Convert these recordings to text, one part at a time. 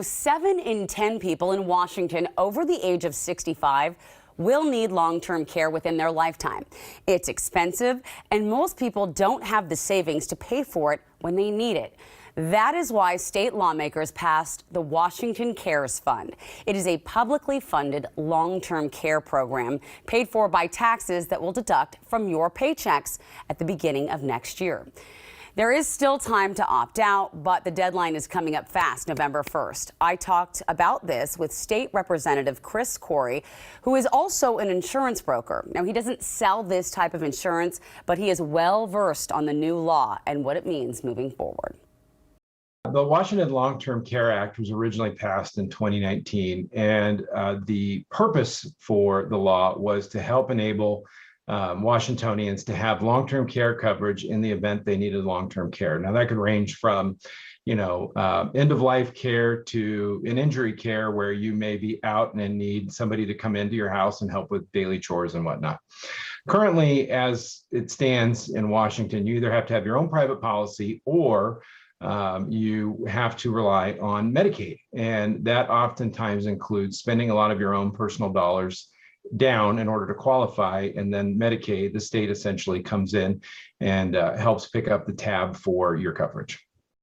7 in 10 people in Washington over the age of 65 will need long-term care within their lifetime. It's expensive, and most people don't have the savings to pay for it when they need it. That is why state lawmakers passed the Washington Cares Fund. It is a publicly funded long-term care program paid for by taxes that will deduct from your paychecks at the beginning of next year. There is still time to opt out, but the deadline is coming up fast, November 1st. I talked about this with State Representative Chris Corey, who is also an insurance broker. Now, he doesn't sell this type of insurance, but he is well versed on the new law and what it means moving forward. The Washington Long-Term Care Act was originally passed in 2019, and the purpose for the law was to help enable Washingtonians to have long-term care coverage in the event they needed long-term care. Now that could range from, end-of-life care to an injury care where you may be out and need somebody to come into your house and help with daily chores and whatnot. Currently, as it stands in Washington, you either have to have your own private policy or you have to rely on Medicaid. And that oftentimes includes spending a lot of your own personal dollars down in order to qualify, and then Medicaid, the state essentially comes in and helps pick up the tab for your coverage.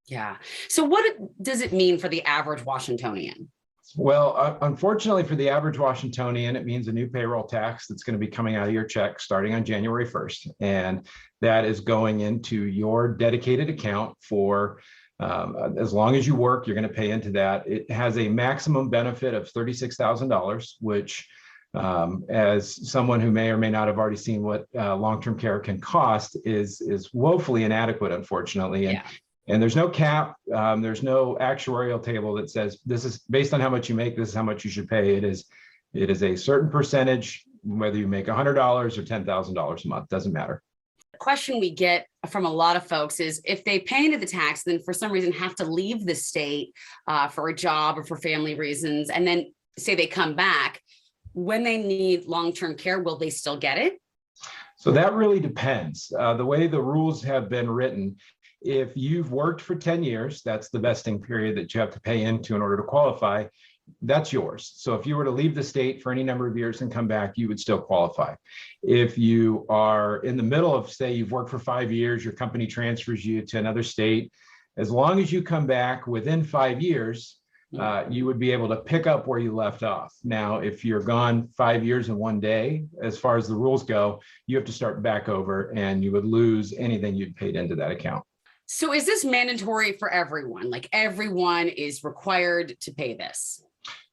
Yeah. So what does it mean for the average Washingtonian? Well, unfortunately for the average Washingtonian, it means a new payroll tax that's going to be coming out of your check starting on January 1st. And that is going into your dedicated account for as long as you work, you're going to pay into that. It has a maximum benefit of $36,000, which as someone who may or may not have already seen what long-term care can cost is woefully inadequate, unfortunately. And there's no cap. There's no actuarial table that says this is based on how much you make, this is how much you should pay. It is a certain percentage, whether you make $100 or $10,000 a month, doesn't matter. The question we get from a lot of folks is if they pay into the tax, then for some reason have to leave the state for a job or for family reasons, and then say they come back, when they need long-term care, will they still get it? So that really depends. The way the rules have been written, if you've worked for 10 years, that's the vesting period that you have to pay into in order to qualify. That's yours. So if you were to leave the state for any number of years and come back, you would still qualify. If you are in the middle of, say, you've worked for 5 years, your company transfers you to another state, as long as you come back within 5 years, you would be able to pick up where you left off. Now, if you're gone 5 years in one day, as far as the rules go, you have to start back over and you would lose anything you'd paid into that account. So is this mandatory for everyone? Like everyone is required to pay this?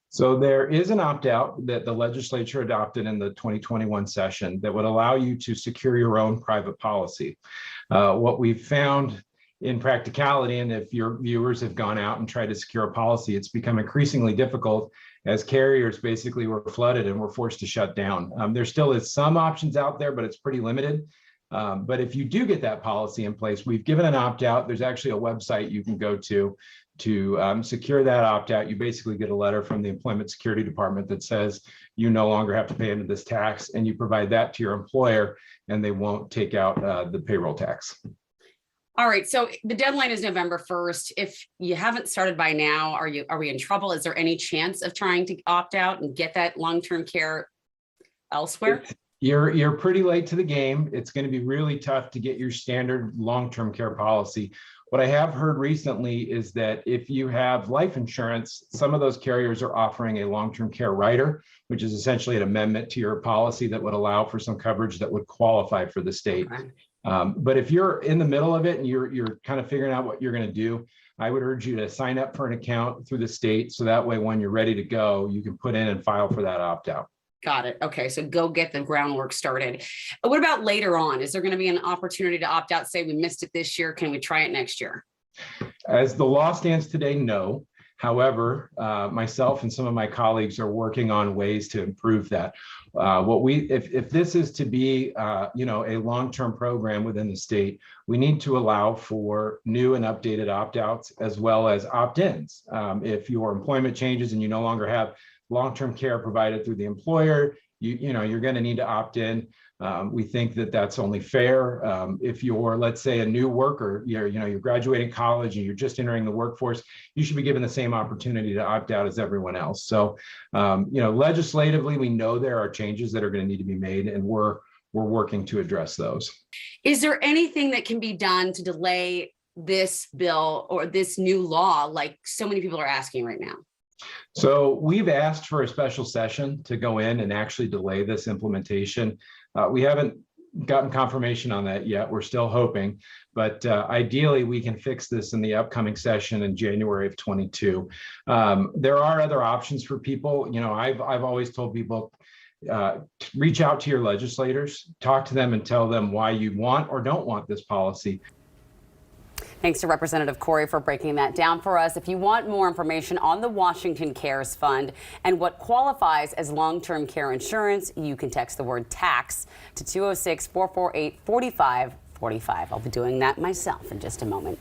So there is an opt-out that the legislature adopted in the 2021 session that would allow you to secure your own private policy. What we've found in practicality, and if your viewers have gone out and tried to secure a policy, it's become increasingly difficult as carriers basically were flooded and were forced to shut down. There still is some options out there, but it's pretty limited. But if you do get that policy in place, we've given an opt-out. There's actually a website you can go to secure that opt-out. You basically get a letter from the Employment Security Department that says you no longer have to pay into this tax, and you provide that to your employer, and they won't take out the payroll tax. All right. So the deadline is November 1st. If you haven't started by now, are we in trouble? Is there any chance of trying to opt out and get that long-term care elsewhere? You're pretty late to the game. It's going to be really tough to get your standard long-term care policy. What I have heard recently is that if you have life insurance, some of those carriers are offering a long-term care rider, which is essentially an amendment to your policy that would allow for some coverage that would qualify for the state. Okay. But if you're in the middle of it and you're kind of figuring out what you're going to do, I would urge you to sign up for an account through the state. So that way, when you're ready to go, you can put in and file for that opt-out. Got it. Okay. So go get the groundwork started. What about later on? Is there going to be an opportunity to opt out? Say we missed it this year. Can we try it next year? As the law stands today, no. However, myself and some of my colleagues are working on ways to improve that. If this is to be, a long-term program within the state, we need to allow for new and updated opt-outs as well as opt-ins. If your employment changes and you no longer have long-term care provided through the employer, you're going to need to opt in. We think that that's only fair. If you're, let's say, a new worker, you're graduating college and you're just entering the workforce, you should be given the same opportunity to opt out as everyone else. So, legislatively, we know there are changes that are going to need to be made, and we're working to address those. Is there anything that can be done to delay this bill or this new law, like so many people are asking right now? So we've asked for a special session to go in and actually delay this implementation. We haven't gotten confirmation on that yet. We're still hoping, but ideally we can fix this in the upcoming session in January of 22. There are other options for people. I've always told people, reach out to your legislators, talk to them and tell them why you want or don't want this policy. Thanks to Representative Corey for breaking that down for us. If you want more information on the Washington Cares Fund and what qualifies as long-term care insurance, you can text the word tax to 206-448-4545. I'll be doing that myself in just a moment.